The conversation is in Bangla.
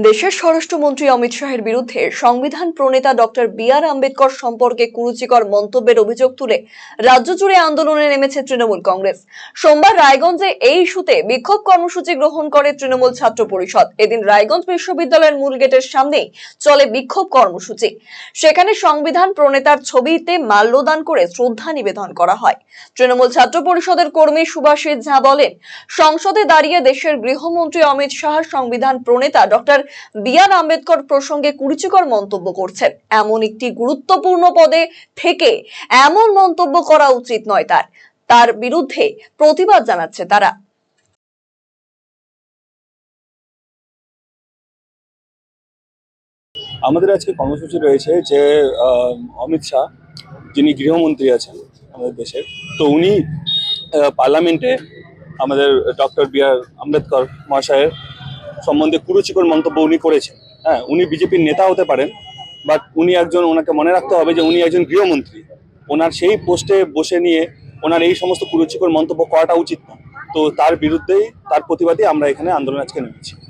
দেশের স্বরাষ্ট্রমন্ত্রী অমিত শাহের বিরুদ্ধে সংবিধান প্রণেতা ডক্টর বি.আর. আম্বেদকর সম্পর্কে কুরুচিকর মন্তব্যের অভিযোগ তুলে রাজ্য জুড়ে আন্দোলনে নেমেছে তৃণমূল কংগ্রেস। সোমবার রায়গঞ্জে এই ইস্যুতে বিক্ষোভ কর্মসূচি গ্রহণ করে তৃণমূল ছাত্র পরিষদ। এদিন রায়গঞ্জ বিশ্ববিদ্যালয়ের মূল গেটের সামনেই চলে বিক্ষোভ কর্মসূচি। সেখানে সংবিধান প্রণেতার ছবিতে মাল্যদান করে শ্রদ্ধা নিবেদন করা হয়। তৃণমূল ছাত্র পরিষদের কর্মী সুভাষিস ঝা বলেন, সংসদে দাঁড়িয়ে দেশের গৃহমন্ত্রী অমিত শাহ সংবিধান প্রণেতা ডক্টর বি.আর. আম্বেদকর প্রসঙ্গে কুরুচিকর মন্তব্য করছেন। এমন একটি গুরুত্বপূর্ণ পদে থেকে এমন মন্তব্য করা উচিত নয়। তার বিরুদ্ধে প্রতিবাদ জানাচ্ছে তারা। আমাদের আজকে কর্মসূচি রয়েছে যে অমিত শাহ যিনি গৃহমন্ত্রী আছেন আমাদের দেশের, তো উনি পার্লামেন্টে আমাদের ডক্টর বি.আর. আম্বেদকর মহাশয়ের সম্বন্ধে কুরুচিকর মন্তব্য উনি করেছেন। হ্যাঁ, উনি বিজেপির নেতা হতে পারেন, বাট ওনাকে মনে রাখতে হবে যে উনি একজন গৃহমন্ত্রী। ওনার সেই পোস্টে বসে নিয়ে ওনার এই সমস্ত কুরুচিকর মন্তব্য করাটা উচিত না। তো তার বিরুদ্ধেই, তার প্রতিবাদে আমরা এখানে আন্দোলন আজকে নেমেছি।